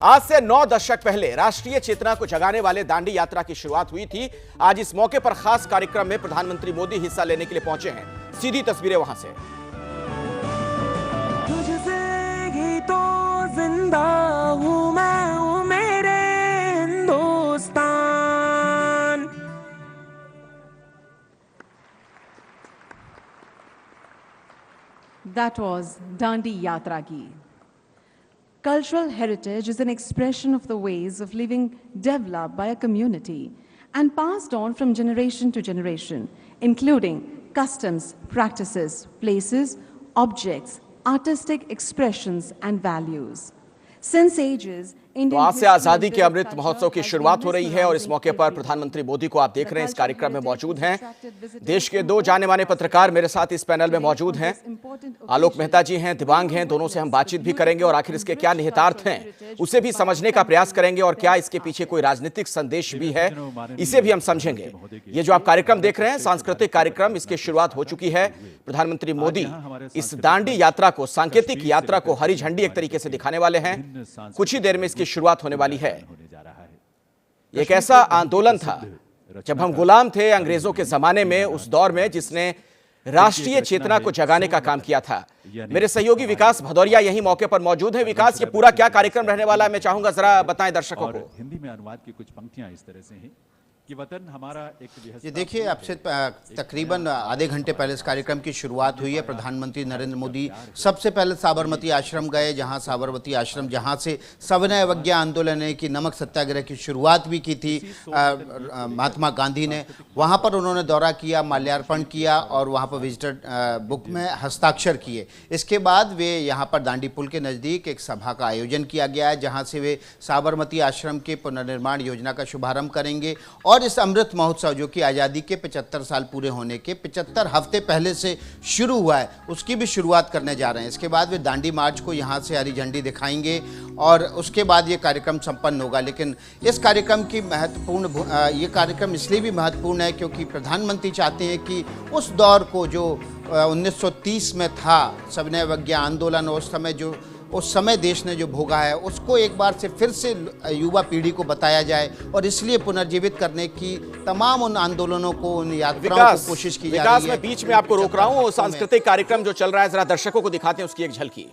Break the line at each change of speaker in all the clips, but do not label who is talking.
आज से 9 दशक पहले राष्ट्रीय चेतना को जगाने वाले दांडी यात्रा की शुरुआत हुई थी। आज इस मौके पर खास कार्यक्रम में प्रधानमंत्री मोदी हिस्सा लेने के लिए पहुंचे हैं। सीधी तस्वीरें वहां से।
तुझसे ही तो जिंदा हूं मैं, मेरे Hindustan.
That was Dandi Yatra Gi. Cultural heritage is an expression of the ways of living developed by a community and passed on from generation to generation, including customs, practices, places, objects, artistic expressions, and values. Since ages,
तो आज से आजादी के अमृत महोत्सव की शुरुआत हो रही है और इस मौके पर प्रधानमंत्री मोदी को आप देख रहे हैं। इस कार्यक्रम में मौजूद हैं देश के 2 जाने माने पत्रकार मेरे साथ इस पैनल में मौजूद हैं। आलोक मेहता जी हैं, दिव्यांग हैं, दोनों से हम बातचीत भी करेंगे और आखिर इसके क्या निहितार्थ हैं उसे भी समझने का प्रयास करेंगे और क्या इसके पीछे कोई राजनीतिक संदेश भी है इसे भी हम समझेंगे। ये जो आप कार्यक्रम देख रहे हैं सांस्कृतिक कार्यक्रम, इसकी शुरुआत हो चुकी है। प्रधानमंत्री मोदी इस दांडी यात्रा को, सांकेतिक यात्रा को हरी झंडी एक तरीके से दिखाने वाले हैं। कुछ ही देर में इसकी शुरुआत होने वाली है। एक ऐसा आंदोलन था जब हम गुलाम थे अंग्रेजों के जमाने में, उस दौर में जिसने राष्ट्रीय चेतना को जगाने का काम किया था। मेरे सहयोगी विकास भदौरिया यही मौके पर मौजूद है। विकास, ये पूरा क्या कार्यक्रम रहने वाला है, मैं चाहूंगा जरा बताएं दर्शकों को।
हिंदी में अनुवाद की कुछ पंक्तियां इस तरह से हैं कि वतन हमारा एक
ये देखिए, अब से तकरीबन आधे घंटे पहले इस कार्यक्रम की शुरुआत हुई है। प्रधानमंत्री नरेंद्र मोदी सबसे पहले साबरमती आश्रम गए, जहां साबरमती आश्रम जहां से सविनय अवज्ञा आंदोलन की नमक सत्याग्रह की शुरुआत भी की थी महात्मा गांधी ने। वहां पर उन्होंने दौरा किया, माल्यार्पण किया और वहां पर विजिटर बुक में हस्ताक्षर किए। इसके बाद वे यहाँ पर दांडी पुल के नज़दीक एक सभा का आयोजन किया गया है, जहाँ से वे साबरमती आश्रम के पुनर्निर्माण योजना का शुभारंभ करेंगे और इस अमृत महोत्सव जो कि आज़ादी के 75 साल पूरे होने के 75 हफ्ते पहले से शुरू हुआ है, उसकी भी शुरुआत करने जा रहे हैं। इसके बाद वे दांडी मार्च को यहाँ से हरी झंडी दिखाएंगे और उसके बाद ये कार्यक्रम संपन्न होगा। लेकिन इस कार्यक्रम की ये कार्यक्रम इसलिए भी महत्वपूर्ण है क्योंकि प्रधानमंत्री चाहते हैं कि उस दौर को जो 1930 में था सविनय अवज्ञा आंदोलन, उस समय देश ने जो भोगा है उसको एक बार से फिर से युवा पीढ़ी को बताया जाए और इसलिए पुनर्जीवित करने की तमाम उन आंदोलनों को, उन यात्राओं को कोशिश की जा रही है।
मैं बीच में आपको रोक रहा हूँ, सांस्कृतिक कार्यक्रम जो चल रहा है जरा दर्शकों को दिखाते हैं उसकी एक झलकी।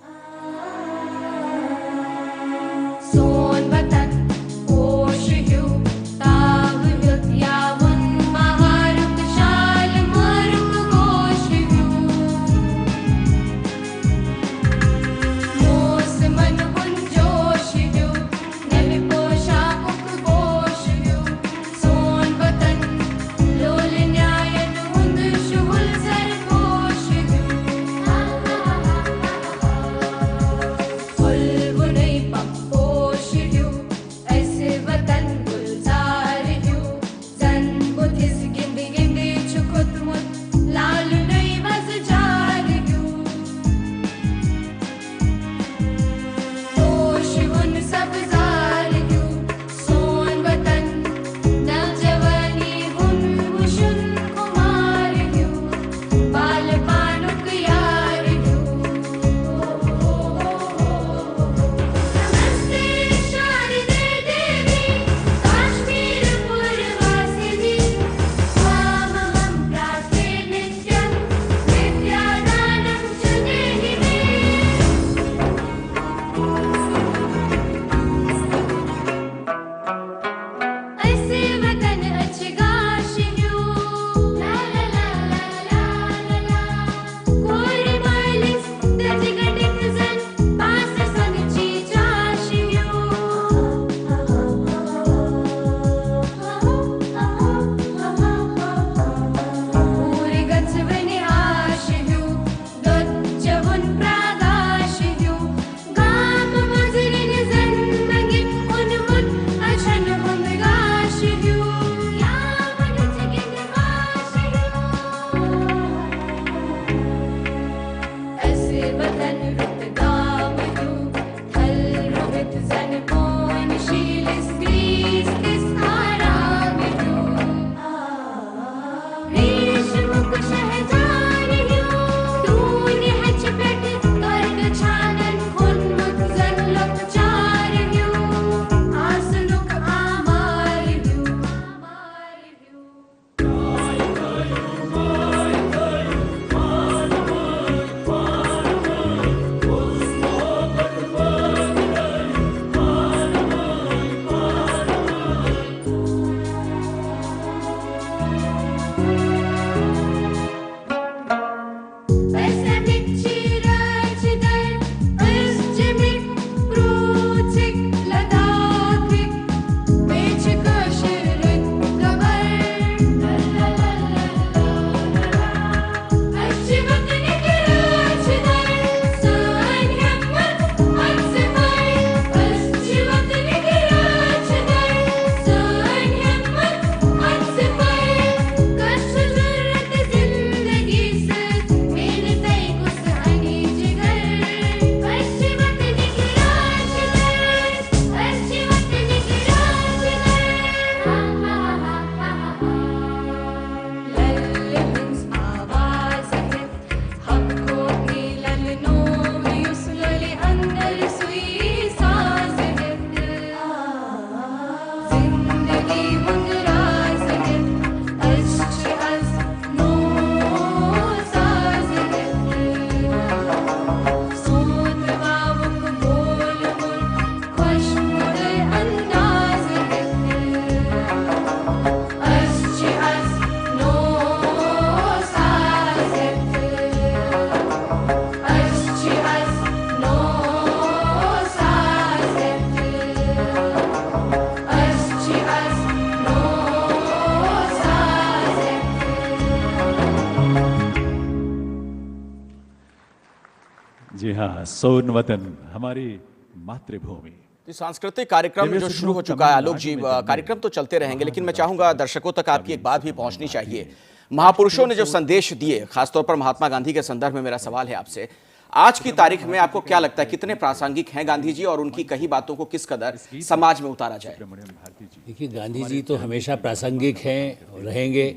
हाँ, सोन वतन, हमारी मातृभूमि।
तो सांस्कृतिक कार्यक्रम जो शुरू हो चुका है, आलोक जी, कार्यक्रम तो चलते रहेंगे, लेकिन मैं चाहूंगा दर्शकों तक आपकी एक बात भी पहुंचनी चाहिए। महापुरुषों ने जो संदेश दिए, खासतौर पर महात्मा गांधी के संदर्भ में मेरा सवाल है आपसे, आज की तारीख में आपको क्या लगता है कितने प्रासंगिक हैं गांधी जी, और उनकी कही बातों को किस कदर समाज में उतारा जाए?
देखिए, गांधी जी तो हमेशा प्रासंगिक हैं, रहेंगे,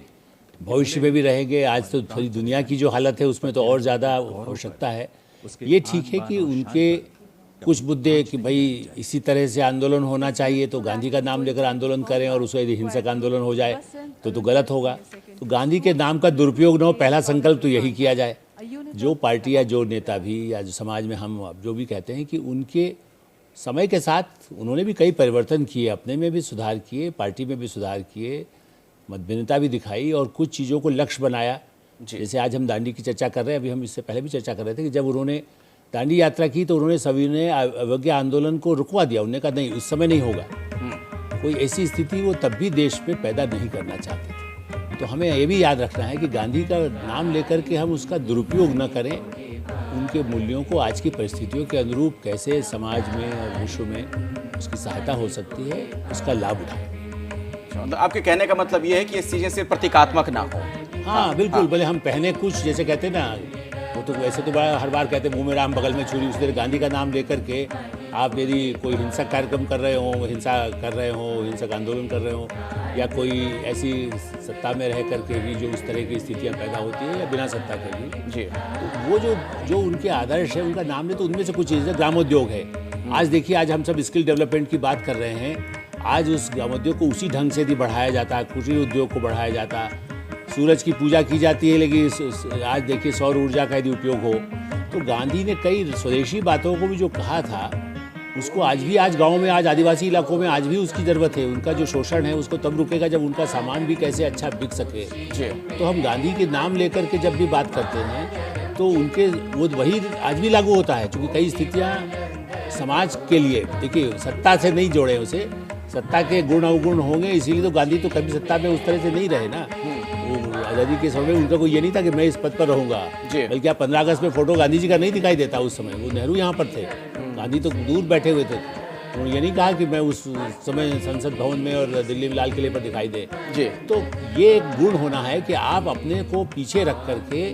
भविष्य में भी रहेंगे। आज तो थोड़ी दुनिया की जो हालत है उसमें तो और ज़्यादा आवश्यकता है। ये ठीक है कि उनके कुछ मुद्दे कि भाई इसी तरह से आंदोलन होना चाहिए, तो गांधी का नाम लेकर आंदोलन करें और उसमें यदि हिंसक आंदोलन हो जाए तो गलत होगा। तो गांधी के नाम का दुरुपयोग न हो, पहला संकल्प तो यही किया जाए। जो पार्टी या जो नेता भी या जो समाज में हम जो भी कहते हैं कि उनके समय के साथ उन्होंने भी कई परिवर्तन किए, अपने में भी सुधार किए, पार्टी में भी सुधार किए, मतभिन्नता भी दिखाई और कुछ चीज़ों को लक्ष्य बनाया। जैसे आज हम दांडी की चर्चा कर रहे हैं, अभी हम इससे पहले भी चर्चा कर रहे थे कि जब उन्होंने दांडी यात्रा की तो उन्होंने सभी ने अवज्ञा आंदोलन को रुकवा दिया। उन्होंने कहा नहीं, इस समय नहीं होगा। कोई ऐसी स्थिति वो तब भी देश में पैदा नहीं करना चाहते थे। तो हमें ये भी याद रखना है कि गांधी का नाम लेकर के हम उसका दुरुपयोग न करें। उनके मूल्यों को आज की परिस्थितियों के अनुरूप कैसे समाज में और विश्व में उसकी सहायता हो सकती है, उसका लाभ उठाएं।
आपके कहने का मतलब ये है कि ये चीजें सिर्फ प्रतीकात्मक ना हो।
हाँ बिल्कुल, भले हम पहने कुछ, जैसे कहते हैं ना, वो तो वैसे तो बड़ा हर बार कहते हैं मुंह में राम बगल में छुरी। उस तरह गांधी का नाम लेकर के आप यदि कोई हिंसक कार्यक्रम कर रहे हो, हिंसा कर रहे हो, हिंसक आंदोलन कर रहे हो, या कोई ऐसी सत्ता में रह करके भी जो उस तरह की स्थितियां पैदा होती है, या बिना सत्ता के भी जी, तो वो जो उनके आदर्श है, उनका नाम ले, तो उनमें से कुछ चीज़ें ग्रामोद्योग है। आज देखिए, आज हम सब स्किल डेवलपमेंट की बात कर रहे हैं। आज उस ग्रामोद्योग को उसी ढंग से यदि बढ़ाया जाता, कुटीर उद्योग को बढ़ाया जाता, सूरज की पूजा की जाती है, लेकिन आज देखिए सौर ऊर्जा का यदि उपयोग हो, तो गांधी ने कई स्वदेशी बातों को भी जो कहा था, उसको आज भी, आज गांव में, आज आदिवासी इलाकों में आज भी उसकी ज़रूरत है। उनका जो शोषण है उसको तब रुकेगा जब उनका सामान भी कैसे अच्छा बिक सके। तो हम गांधी के नाम लेकर के जब भी बात करते हैं तो उनके वो वही आज भी लागू होता है, क्योंकि कई स्थितियाँ समाज के लिए, देखिए सत्ता से नहीं जोड़े उसे, सत्ता के गुण अवगुण होंगे, इसीलिए तो गांधी तो कभी सत्ता में उस तरह से नहीं रहे ना। वो आज़ादी के समय उनका कोई ये नहीं था कि मैं इस पद पर रहूँगा, बल्कि आप 15 अगस्त में फोटो गांधी जी का नहीं दिखाई देता उस समय। वो नेहरू यहाँ पर थे, गांधी तो दूर बैठे हुए थे। उन्होंने ये नहीं कहा कि मैं उस समय संसद भवन में और दिल्ली में लाल किले पर दिखाई दे। तो ये एक गुण होना है कि आप अपने को पीछे रख करके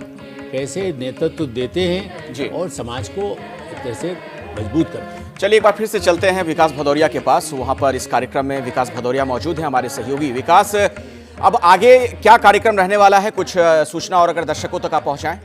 कैसे नेतृत्व देते हैं और समाज को एक तरह से मजबूत करते हैं।
चलिए एक बार फिर से चलते हैं विकास भदौरिया के पास। वहां पर इस कार्यक्रम में विकास भदौरिया मौजूद हैं, हमारे सहयोगी। विकास, अब आगे क्या कार्यक्रम रहने वाला है, कुछ सूचना और अगर दर्शकों तक आप पहुंचाएं।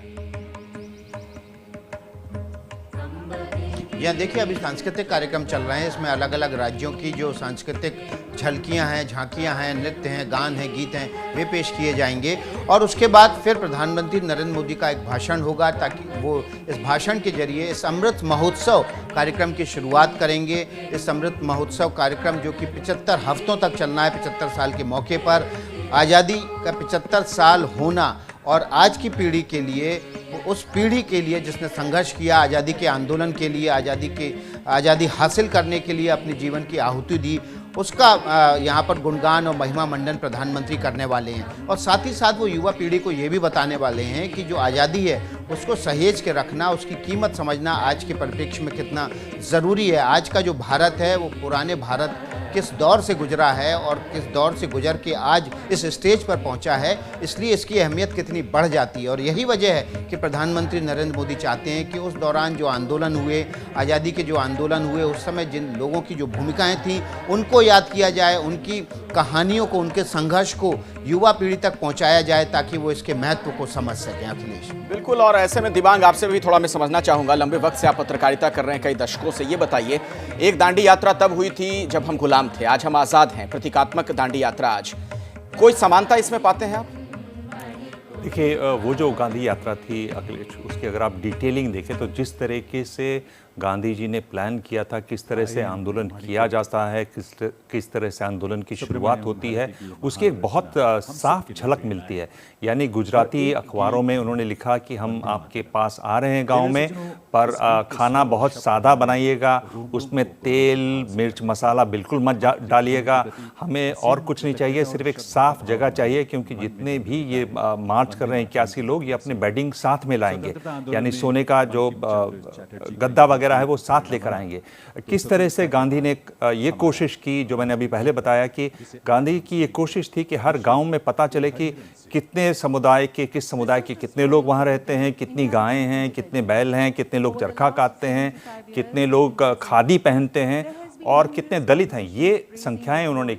यहाँ देखिए, अभी सांस्कृतिक कार्यक्रम चल रहे हैं। इसमें अलग अलग राज्यों की जो सांस्कृतिक झलकियाँ हैं, झांकियाँ हैं, नृत्य हैं, गान हैं, गीत हैं, वे पेश किए जाएंगे। और उसके बाद फिर प्रधानमंत्री नरेंद्र मोदी का एक भाषण होगा, ताकि वो इस भाषण के जरिए इस अमृत महोत्सव कार्यक्रम की शुरुआत करेंगे। इस अमृत महोत्सव कार्यक्रम जो कि 75 हफ्तों तक चलना है, 75 साल के मौके पर आज़ादी का 75 साल होना, और आज की पीढ़ी के लिए, उस पीढ़ी के लिए जिसने संघर्ष किया, आज़ादी के आंदोलन के लिए, आज़ादी हासिल करने के लिए अपने जीवन की आहुति दी, उसका यहाँ पर गुणगान और महिमा मंडन प्रधानमंत्री करने वाले हैं। और साथ ही साथ वो युवा पीढ़ी को ये भी बताने वाले हैं कि जो आज़ादी है उसको सहेज के रखना, उसकी कीमत समझना आज के परिप्रेक्ष्य में कितना ज़रूरी है। आज का जो भारत है वो पुराने भारत किस दौर से गुजरा है और किस दौर से गुजर के आज इस स्टेज पर पहुंचा है, इसलिए इसकी अहमियत कितनी बढ़ जाती है। और यही वजह है कि प्रधानमंत्री नरेंद्र मोदी चाहते हैं कि उस दौरान जो आंदोलन हुए, आज़ादी के जो आंदोलन हुए, उस समय जिन लोगों की जो भूमिकाएं थीं उनको याद किया जाए, उनकी कहानियों को, उनके संघर्ष को युवा पीढ़ी तक पहुँचाया जाए, ताकि वो इसके महत्व को समझ सकें। अखिलेश,
बिल्कुल। और ऐसे में दिबांग, आपसे भी थोड़ा मैं समझना चाहूँगा, लंबे वक्त से आप पत्रकारिता कर रहे हैं, कई दशकों से, ये बताइए, एक दांडी यात्रा तब हुई थी जब हम गुलाम थे, आज हम आज़ाद हैं, प्रतीकात्मक दांडी यात्रा आज, कोई समानता इसमें पाते हैं आप?
देखिए, वो जो गांधी यात्रा थी अखिलेश, उसकी अगर आप डिटेलिंग देखें तो जिस तरीके से गांधी जी ने प्लान किया था किस तरह से आंदोलन किया जाता है, किस तरह से आंदोलन की शुरुआत होती है, उसकी एक बहुत साफ झलक मिलती है। यानी गुजराती अखबारों में उन्होंने लिखा कि हम आपके पास आ रहे हैं गांव में, पर खाना बहुत सादा बनाइएगा, उसमें तेल मिर्च मसाला बिल्कुल मत डालिएगा, हमें और कुछ नहीं चाहिए, सिर्फ एक साफ जगह चाहिए, क्योंकि जितने भी ये मार्च कर रहे हैं 81 लोग, ये अपने बेडिंग साथ में लाएंगे, यानी सोने का जो गद्दा वगैरह है वो साथ लेकर आएंगे। किस तरह से गांधी ने ये कोशिश की, जो मैंने अभी पहले बताया कि गांधी की ये कोशिश थी कि हर गांव में पता चले कि कितने समुदाय के, किस समुदाय के कितने लोग वहाँ रहते हैं, कितनी गायें हैं, कितने बैल हैं, कितने लोग चरखा काटते हैं, कितने लोग खादी पहनते हैं और कितने दलित हैं। ये संख्याएं उन्होंने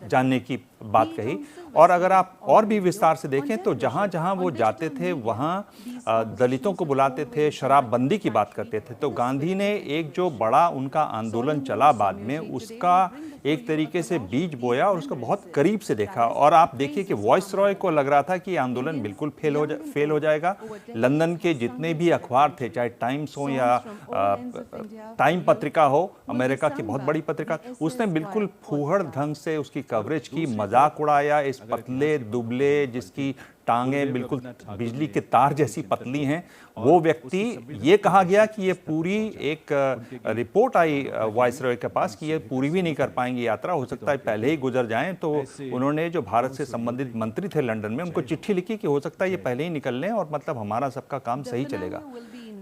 जानने की बात कही। और अगर आप और भी विस्तार से देखें तो जहाँ जहाँ वो जाते थे वहाँ दलितों को बुलाते थे, शराबबंदी की बात करते थे। तो गांधी ने एक जो बड़ा उनका आंदोलन चला बाद में, उसका एक तरीके से बीज बोया और उसको बहुत करीब से देखा। और आप देखिए कि वॉइस रॉय को लग रहा था कि ये आंदोलन बिल्कुल फेल हो जाएगा। लंदन के जितने भी अखबार थे, चाहे टाइम्स हो या टाइम पत्रिका हो, अमेरिका की बहुत बड़ी पत्रिका, उसने बिल्कुल फूहड़ ढंग से उसकी कवरेज की, मजाक उड़ाया इस पतले दुबले जिसकी टांगें बिल्कुल बिजली के तार जैसी पतली हैं, वो व्यक्ति, ये कहा गया कि ये पूरी एक रिपोर्ट आई वायसरॉय के पास कि ये पूरी भी नहीं कर पाएंगे यात्रा, हो सकता है पहले ही गुजर जाएं। तो उन्होंने जो भारत से संबंधित मंत्री थे लंदन में, उनको चिट्ठी लिखी कि हो सकता है ये पहले ही निकल लें और मतलब हमारा सबका काम सही चलेगा।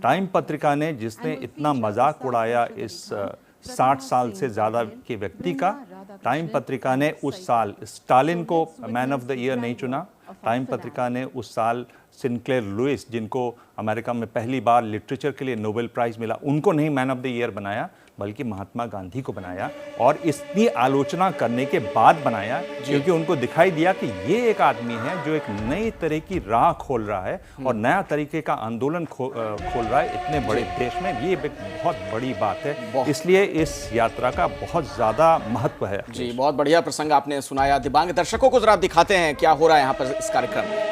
टाइम पत्रिका ने, जिसने इतना मजाक उड़ाया इस 60 साल से ज़्यादा के व्यक्ति का, टाइम पत्रिका ने उस साल स्टालिन को मैन ऑफ द ईयर नहीं चुना। टाइम पत्रिका ने उस साल सिनक्लेयर लुइस, जिनको अमेरिका में पहली बार लिटरेचर के लिए नोबेल प्राइज़ मिला, उनको नहीं मैन ऑफ द ईयर बनाया, बल्कि महात्मा गांधी को बनाया। और इसकी आलोचना करने के बाद बनाया, क्योंकि उनको दिखाई दिया कि ये एक आदमी है जो एक नई तरह की राह खोल रहा है और नया तरीके का आंदोलन खोल रहा है इतने बड़े देश में। ये एक बहुत बड़ी बात है, इसलिए इस यात्रा का बहुत ज़्यादा महत्व है।
जी, बहुत बढ़िया प्रसंग आपने सुनाया। दिव्यांग दर्शकों को जरा दिखाते हैं क्या हो रहा है यहाँ पर इस कार्यक्रम में।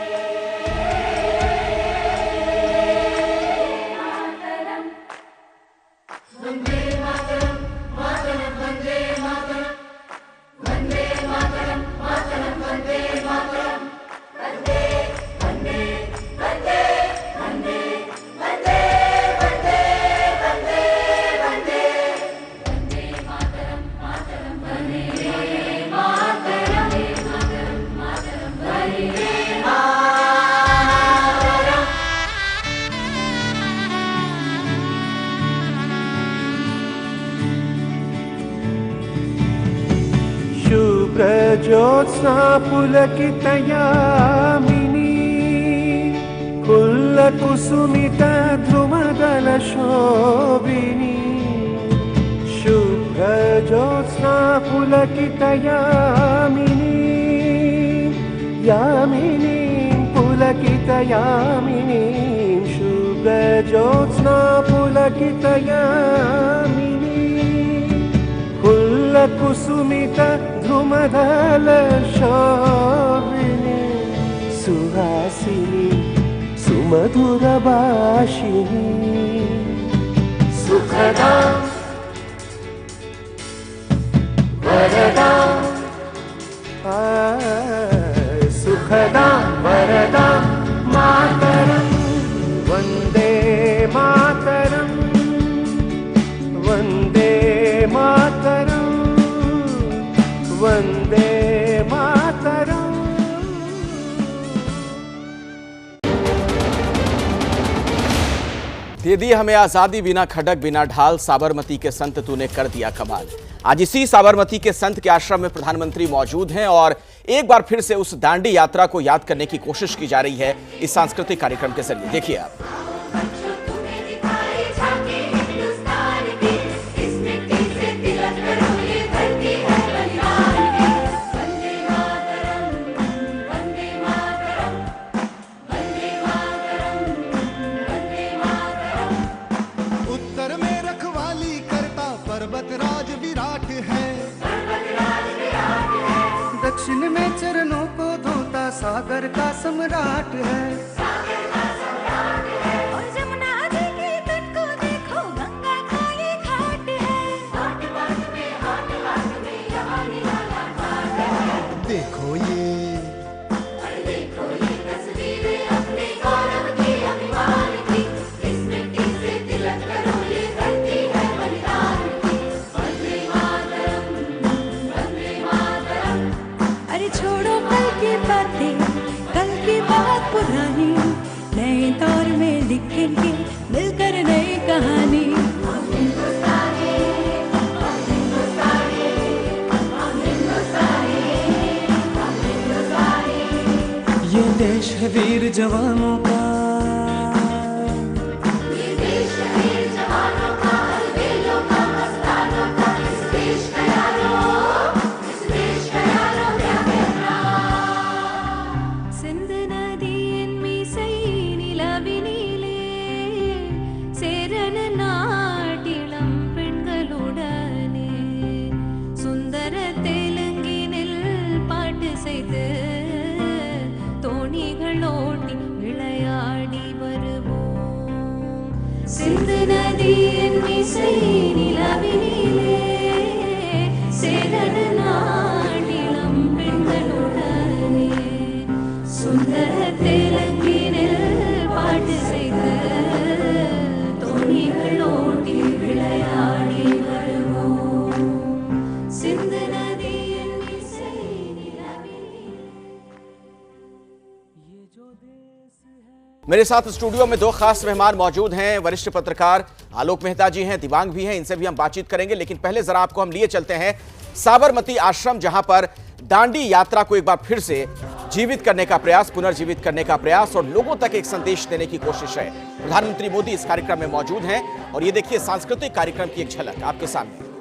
ज्योत्स्ना पुलकितयामिनी कुल्लकुसुमित ध्रुमदलशोभिनी शुभ्र ज्योत्स्ना पुलकितयामिनी यामिनी पुलकितयामिनी शुभ्र ज्योत्स्ना पुलकितयामिनी कुसुमित ध्रुमदल शोभिनी सुहासिनी सुमधुर भाषिणी सुखदा वरदा सुखदा वरदा मातरम वंदे मातरम वंदे मातरम वंदे मातरम।
दे दी हमें आजादी, बिना खडक बिना ढाल, साबरमती के संत तूने कर दिया कमाल। आज इसी साबरमती के संत के आश्रम में प्रधानमंत्री मौजूद हैं और एक बार फिर से उस दांडी यात्रा को याद करने की कोशिश की जा रही है इस सांस्कृतिक कार्यक्रम के जरिए। देखिए आप।
दक्षिण में चरणों को धोता सागर का सम्राट है।
और जमुना जी के तट को देखो, गंगा मिलके मिलकर नई कहानी।
ये देश है वीर जवानों का,
ये देश है वीर जवानों का, अलबेलों का, मस्तानों का, इस देश का यारो, इस देश का यारो क्या कहना। सिंध नदी इनमीसै निलविनीले சேரன நாட்டிளம் பெண்களுடனே சுந்தர தெலுங்கினில் பாட்டு செய்து தோணிகளோட்டி விளையாடி வருவோம். சிந்து நதியின் இசை நிலவினிலே சேரன நாட்டிளம் பெண்களுடனே சுந்தர தெலுங்கினில் பாட்டு செய்து தோணிகளோட்டி விளையாடி வருவோம். சிந்து நதியின் இசை நிலவினிலே.
मेरे साथ स्टूडियो में दो खास मेहमान मौजूद हैं। वरिष्ठ पत्रकार आलोक मेहता जी हैं, दिव्यांग भी हैं, इनसे भी हम बातचीत करेंगे। लेकिन पहले जरा आपको हम लिए चलते हैं साबरमती आश्रम, जहां पर दांडी यात्रा को एक बार फिर से जीवित करने का प्रयास, पुनर्जीवित करने का प्रयास और लोगों तक एक संदेश देने की कोशिश है। प्रधानमंत्री मोदी इस कार्यक्रम में मौजूद हैं और ये देखिए सांस्कृतिक कार्यक्रम की एक झलक आपके सामने।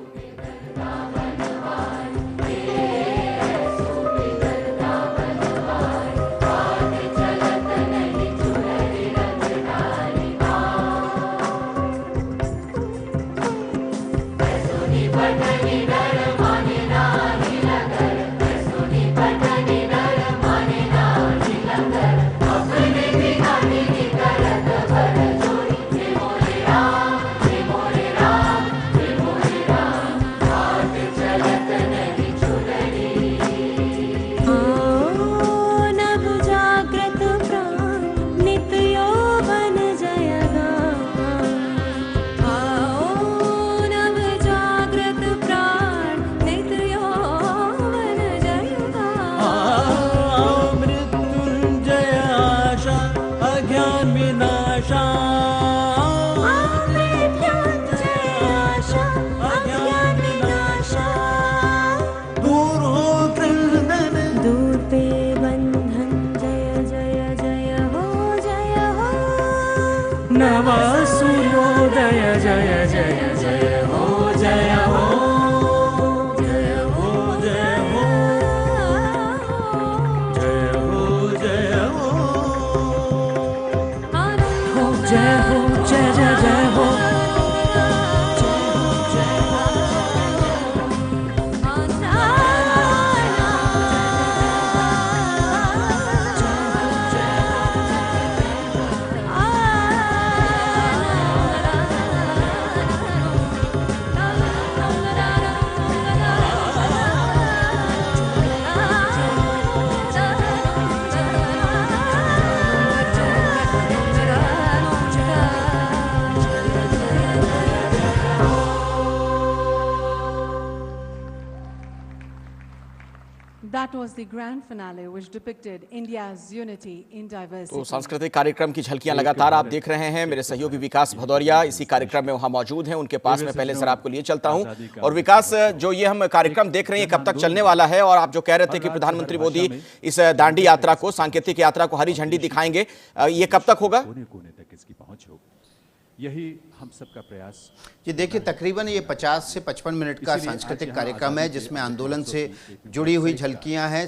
नवा सूर्योदय जय जय जय हो, जय हो, जय हो, जय हो, जय हो, जय हो, जय हो, जय जय जय हो।
That was the grand finale which depicted India's unity in diversity.
तो सांस्कृतिक कार्यक्रम की झलकियां लगातार आप देख रहे हैं। मेरे सहयोगी विकास भदौरिया इसी कार्यक्रम में वहां मौजूद हैं, उनके पास में पहले जरा आपको लिए चलता हूं। और विकास, जो ये हम कार्यक्रम देख रहे हैं कब तक चलने वाला है? और आप जो कह रहे थे कि प्रधानमंत्री मोदी इस दांडी यात्रा को, सांकेतिक यात्रा को हरी झंडी दिखाएंगे, ये कब तक होगा?
कोने कोने तक इसकी पहुंच होगी, यही हम सबका प्रयास।
जी देखिए, तकरीबन ये 50 से 55 मिनट का सांस्कृतिक कार्यक्रम है जिसमें आंदोलन से जुड़ी हुई झलकियां हैं,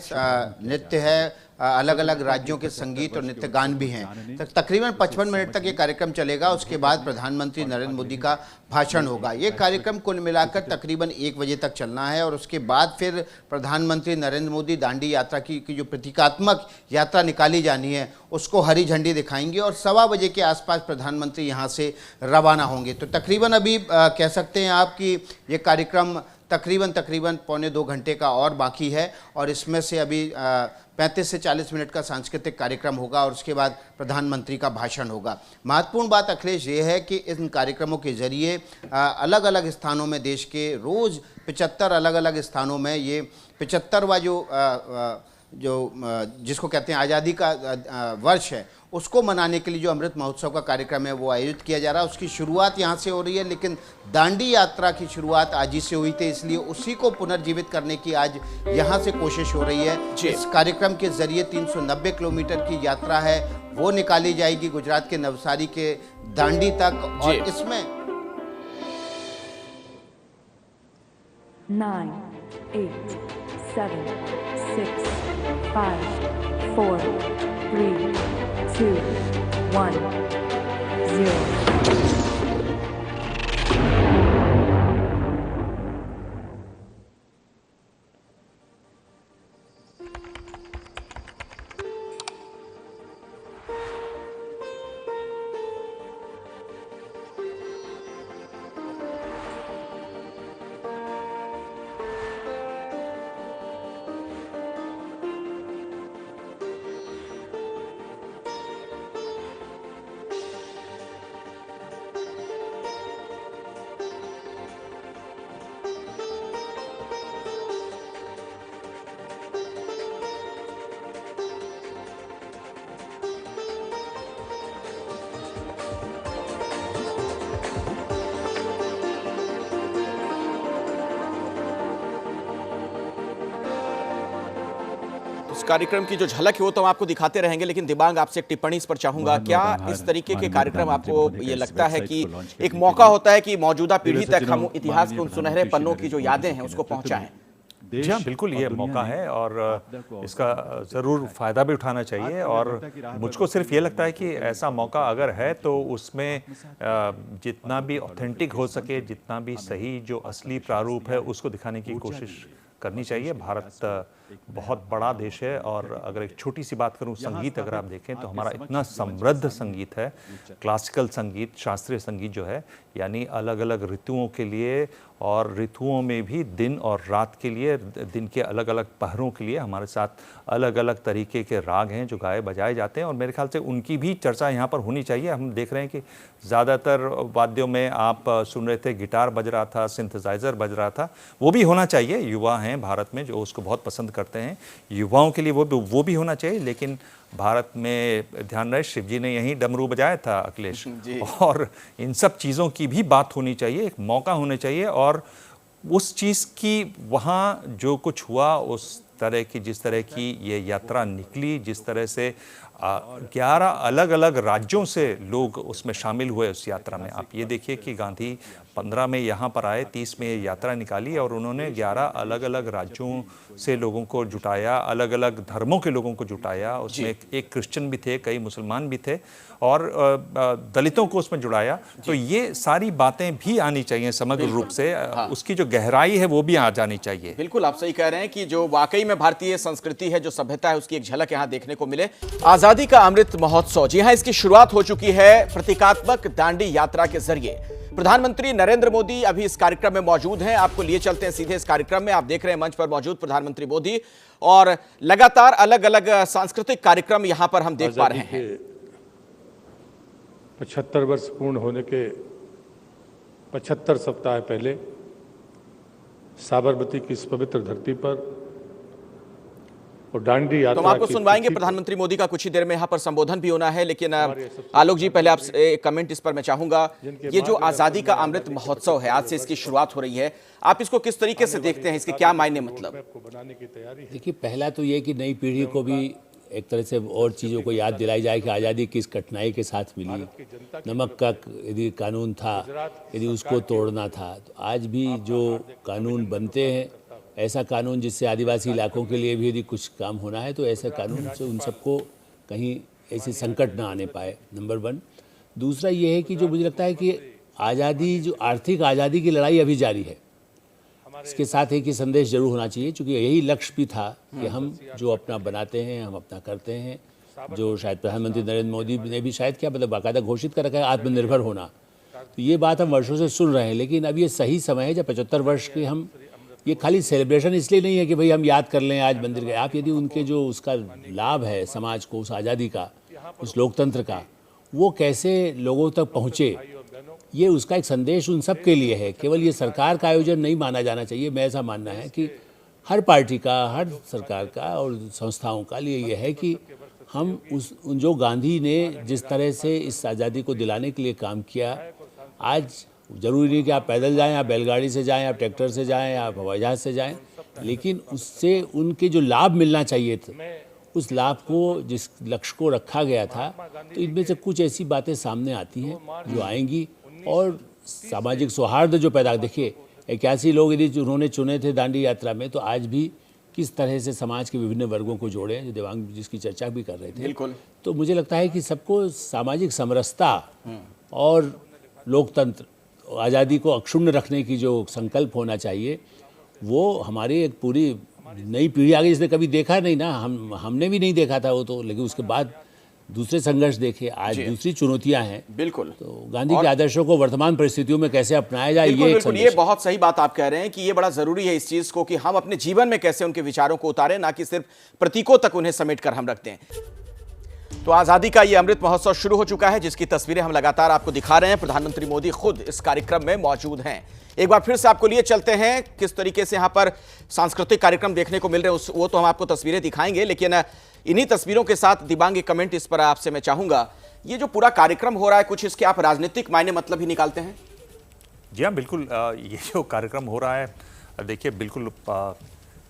नृत्य है, अलग अलग राज्यों के संगीत और नृत्य गान भी हैं। तकरीबन 55 मिनट तक ये कार्यक्रम चलेगा। उसके बाद प्रधानमंत्री नरेंद्र मोदी का भाषण होगा। ये कार्यक्रम कुल मिलाकर तकरीबन 1 बजे तक चलना है और उसके बाद फिर प्रधानमंत्री नरेंद्र मोदी दांडी यात्रा की जो प्रतीकात्मक यात्रा निकाली जानी है उसको हरी झंडी दिखाएंगे और 1:15 बजे के आसपास प्रधानमंत्री यहाँ से रवाना होंगे। तो तकरीबन अभी कह सकते हैं आप कि ये कार्यक्रम तकरीबन 1.25 घंटे का और बाकी है और इसमें से अभी 35 से 40 मिनट का सांस्कृतिक कार्यक्रम होगा और उसके बाद प्रधानमंत्री का भाषण होगा। महत्वपूर्ण बात अखिलेश ये है कि इन कार्यक्रमों के जरिए अलग अलग स्थानों में, देश के रोज़ 75 अलग अलग स्थानों में ये 75वां जो जिसको कहते हैं आज़ादी का वर्ष है, उसको मनाने के लिए जो अमृत महोत्सव का कार्यक्रम है वो आयोजित किया जा रहा है। उसकी शुरुआत यहाँ से हो रही है, लेकिन दांडी यात्रा की शुरुआत आज ही से हुई थी, इसलिए उसी को पुनर्जीवित करने की आज यहाँ से कोशिश हो रही है। इस कार्यक्रम के जरिए 390 किलोमीटर की यात्रा है वो निकाली जाएगी गुजरात के नवसारी के दांडी तक, और इसमें
9, 8, 7, 6, 5, 4, 3, 2, 1, 0.
इस कार्यक्रम की जो झलक है वो तो हम आपको दिखाते रहेंगे, लेकिन दिबांग आपसे एक टिप्पणी इस पर चाहूंगा। क्या इस तरीके के कार्यक्रम आपको ये लगता है कि एक मौका होता है कि मौजूदा पीढ़ी तक हम इतिहास के उन सुनहरे पन्नों की जो यादें हैं उसको पहुंचाएं?
जी हाँ, बिल्कुल ये मौका है और इसका ज़रूर फ़ायदा भी उठाना चाहिए। और मुझको सिर्फ ये लगता है कि ऐसा मौका अगर है तो उसमें जितना भी ऑथेंटिक हो सके, जितना भी सही जो असली प्रारूप है उसको दिखाने की कोशिश करनी चाहिए। भारत बहुत बड़ा देश है और अगर एक छोटी सी बात करूं, संगीत अगर आप देखें तो हमारा इतना समृद्ध संगीत है, क्लासिकल संगीत, शास्त्रीय संगीत जो है, यानी अलग अलग ऋतुओं के लिए और ऋतुओं में भी दिन और रात के लिए, दिन के अलग अलग पहरों के लिए हमारे साथ अलग अलग तरीके के राग हैं जो गाए बजाए जाते हैं और मेरे ख्याल से उनकी भी चर्चा यहाँ पर होनी चाहिए। हम देख रहे हैं कि ज़्यादातर वाद्यों में आप सुन रहे थे गिटार बज रहा था, सिंथेसाइज़र बज रहा था, वो भी होना चाहिए। युवा हैं भारत में जो उसको बहुत पसंद करते हैं, युवाओं के लिए वो भी होना चाहिए। लेकिन भारत में ध्यान रहे शिव जी ने यहीं डमरू बजाया था अखिलेश, और इन सब चीज़ों की भी बात होनी चाहिए, एक मौका होना चाहिए। और उस चीज़ की वहाँ जो कुछ हुआ, उस तरह की जिस तरह की ये यात्रा निकली, जिस तरह से 11 अलग अलग राज्यों से लोग उसमें शामिल हुए उस यात्रा में। आप ये देखिए कि गांधी 15 में यहाँ पर आए, 30 में ये यात्रा निकाली और उन्होंने 11 अलग अलग राज्यों से लोगों को जुटाया, अलग अलग धर्मों के लोगों को जुटाया। उसमें एक क्रिश्चियन भी थे, कई मुसलमान भी थे और दलितों को उसमें जुड़ाया। तो ये सारी बातें भी आनी चाहिए समग्र रूप से, उसकी जो गहराई है वो भी आ जानी चाहिए।
बिल्कुल आप सही कह रहे हैं कि जो वाकई में भारतीय संस्कृति है, जो सभ्यता है, उसकी एक झलक यहाँ देखने को मिले। आजादी का अमृत महोत्सव, जी हाँ, इसकी शुरुआत हो चुकी है प्रतीकात्मक दांडी यात्रा के जरिए। प्रधानमंत्री नरेंद्र मोदी अभी इस कार्यक्रम में मौजूद हैं। आपको लिए चलते हैं सीधे इस कार्यक्रम में। आप देख रहे हैं मंच पर मौजूद प्रधानमंत्री मोदी और लगातार अलग अलग सांस्कृतिक कार्यक्रम यहां पर हम देख पा रहे हैं।
75 वर्ष पूर्ण होने के 75 सप्ताह पहले साबरमती की इस पवित्र धरती पर और दांडी यात्रा,
तो हम आपको सुनवाएंगे प्रधानमंत्री मोदी का कुछ ही देर में यहाँ पर संबोधन भी होना है। लेकिन आलोक जी, पहले आपसे एक कमेंट इस पर मैं चाहूंगा। ये जो आजादी का अमृत महोत्सव है, आज से इसकी शुरुआत हो रही है, आप इसको किस तरीके से देखते हैं, इसके क्या मायने मतलब?
देखिए, पहला तो ये कि नई पीढ़ी को भी एक तरह से और चीज़ों को याद दिलाई जाए कि आज़ादी किस कठिनाई के साथ मिली। नमक का यदि कानून था, यदि उसको तोड़ना था, तो आज भी जो कानून बनते हैं, ऐसा कानून जिससे आदिवासी इलाकों के लिए भी यदि कुछ काम होना है तो ऐसा कानून से उन सबको कहीं ऐसे संकट ना आने पाए, नंबर 1। दूसरा ये है कि जो मुझे लगता है कि आज़ादी, जो आर्थिक आज़ादी की लड़ाई अभी जारी है, इसके साथ एक ही संदेश जरूर होना चाहिए, क्योंकि यही लक्ष्य भी था कि हम जो अपना बनाते हैं, हम अपना करते हैं, जो शायद प्रधानमंत्री नरेंद्र मोदी ने भी शायद क्या मतलब बाकायदा घोषित कर रखा है, आत्मनिर्भर होना। तो ये बात हम वर्षों से सुन रहे हैं, लेकिन अब ये सही समय है जब 75 वर्ष के हम, ये खाली सेलिब्रेशन इसलिए नहीं है कि भाई हम याद कर लें आज मंदिर गए। आप यदि उनके जो उसका लाभ है समाज को, उस आज़ादी का, उस लोकतंत्र का, वो कैसे लोगों तक पहुँचे, ये उसका एक संदेश उन सब के लिए है। केवल ये सरकार का आयोजन नहीं माना जाना चाहिए। मैं ऐसा मानना है कि हर पार्टी का, हर सरकार का और संस्थाओं का लिए यह है कि हम उन जो गांधी ने जिस तरह से इस आज़ादी को दिलाने के लिए काम किया, आज ज़रूरी नहीं कि आप पैदल जाएं, आप बैलगाड़ी से जाएं, आप ट्रैक्टर से जाएं, आप हवाई जहाज़ से जाएं, लेकिन उससे उनके जो लाभ मिलना चाहिए थे, उस लाभ को, जिस लक्ष्य को रखा गया था, तो इनमें से कुछ ऐसी बातें सामने आती हैं जो आएंगी और सामाजिक सौहार्द जो पैदा, देखिए 81 लोग यदि उन्होंने चुने थे दांडी यात्रा में, तो आज भी किस तरह से समाज के विभिन्न वर्गों को जोड़े, जो देवांग जिसकी चर्चा भी कर रहे थे।
बिल्कुल।
तो मुझे लगता है कि सबको सामाजिक समरसता और लोकतंत्र, आज़ादी को अक्षुण्ण रखने की जो संकल्प होना चाहिए, वो हमारी एक पूरी नई पीढ़ी आगे जिसने कभी देखा नहीं ना, हमने भी नहीं देखा था वो तो, लेकिन उसके बाद दूसरे संघर्ष देखे, आज दूसरी चुनौतियां हैं।
बिल्कुल।
तो गांधी के आदर्शों को वर्तमान परिस्थितियों में कैसे अपनाया जाए,
बिल्कुल,
ये
बिल्कुल, ये बहुत सही बात आप कह रहे हैं कि ये बड़ा जरूरी है इस चीज को कि हम अपने जीवन में कैसे उनके विचारों को उतारें, ना कि सिर्फ प्रतीकों तक उन्हें समेट कर हम रखते हैं। तो आजादी का ये अमृत महोत्सव शुरू हो चुका है, जिसकी तस्वीरें हम लगातार आपको दिखा रहे हैं। प्रधानमंत्री मोदी खुद इस कार्यक्रम में मौजूद हैं। एक बार फिर से आपको लिए चलते हैं किस तरीके से यहां पर सांस्कृतिक कार्यक्रम देखने को मिल रहे हैं, वो तो हम आपको तस्वीरें दिखाएंगे, लेकिन इन्हीं तस्वीरों के साथ दिबांग एक कमेंट इस पर आपसे मैं चाहूंगा। ये जो पूरा कार्यक्रम हो रहा है, कुछ इसके आप राजनीतिक मायने मतलब ही निकालते हैं?
जी हाँ, बिल्कुल। ये जो कार्यक्रम हो रहा है, देखिए, बिल्कुल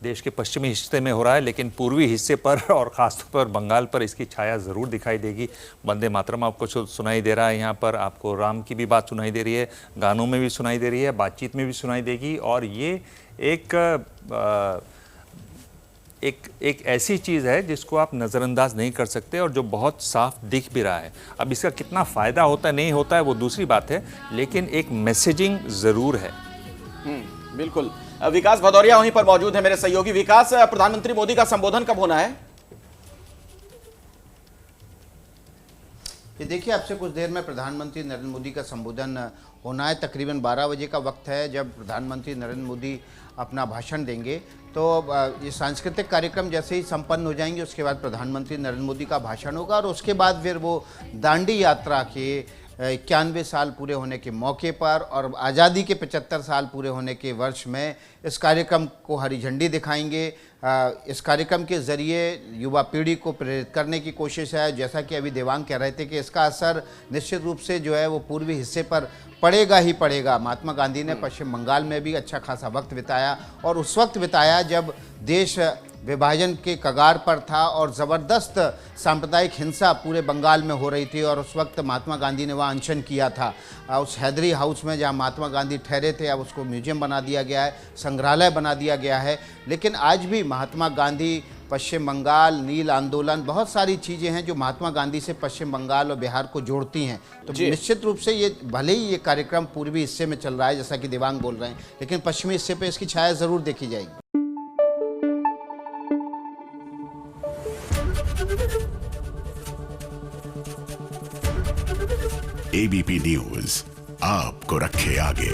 देश के पश्चिमी हिस्से में हो रहा है, लेकिन पूर्वी हिस्से पर और ख़ासतौर पर बंगाल पर इसकी छाया ज़रूर दिखाई देगी। वंदे मातरम आपको सुनाई दे रहा है, यहाँ पर आपको राम की भी बात सुनाई दे रही है, गानों में भी सुनाई दे रही है, बातचीत में भी सुनाई देगी। और ये एक ऐसी चीज़ है जिसको आप नज़रअंदाज नहीं कर सकते और जो बहुत साफ दिख भी रहा है। अब इसका कितना फ़ायदा होता है नहीं होता है वो दूसरी बात है, लेकिन एक मैसेजिंग ज़रूर है।
बिल्कुल। विकास भदौरिया वहीं पर मौजूद है, मेरे सहयोगी। विकास, प्रधानमंत्री मोदी का संबोधन कब होना है?
ये देखिए, आपसे कुछ देर में प्रधानमंत्री नरेंद्र मोदी का संबोधन होना है। तकरीबन 12 बजे का वक्त है जब प्रधानमंत्री नरेंद्र मोदी अपना भाषण देंगे। तो ये सांस्कृतिक कार्यक्रम जैसे ही संपन्न हो जाएंगे, उसके बाद प्रधानमंत्री नरेंद्र मोदी का भाषण होगा और उसके बाद फिर वो दांडी यात्रा के 91 साल पूरे होने के मौके पर और आज़ादी के 75 साल पूरे होने के वर्ष में इस कार्यक्रम को हरी झंडी दिखाएंगे। इस कार्यक्रम के ज़रिए युवा पीढ़ी को प्रेरित करने की कोशिश है। जैसा कि अभी देवांग कह रहे थे कि इसका असर निश्चित रूप से जो है वो पूर्वी हिस्से पर पड़ेगा ही पड़ेगा। महात्मा गांधी ने पश्चिम बंगाल में भी अच्छा खासा वक्त बिताया और उस वक्त बिताया जब देश विभाजन के कगार पर था और ज़बरदस्त सांप्रदायिक हिंसा पूरे बंगाल में हो रही थी। और उस वक्त महात्मा गांधी ने वहाँ अनशन किया था, उस हैदरी हाउस में जहाँ महात्मा गांधी ठहरे थे। अब उसको म्यूजियम बना दिया गया है, संग्रहालय बना दिया गया है। लेकिन आज भी महात्मा गांधी, पश्चिम बंगाल, नील आंदोलन, बहुत सारी चीज़ें हैं जो महात्मा गांधी से पश्चिम बंगाल और बिहार को जोड़ती हैं। तो निश्चित रूप से ये भले ही ये कार्यक्रम पूर्वी हिस्से में चल रहा है जैसा कि देवांग बोल रहे हैं, लेकिन पश्चिमी हिस्से पर इसकी छाया ज़रूर देखी जाएगी।
एबीपी न्यूज आपको रखे आगे।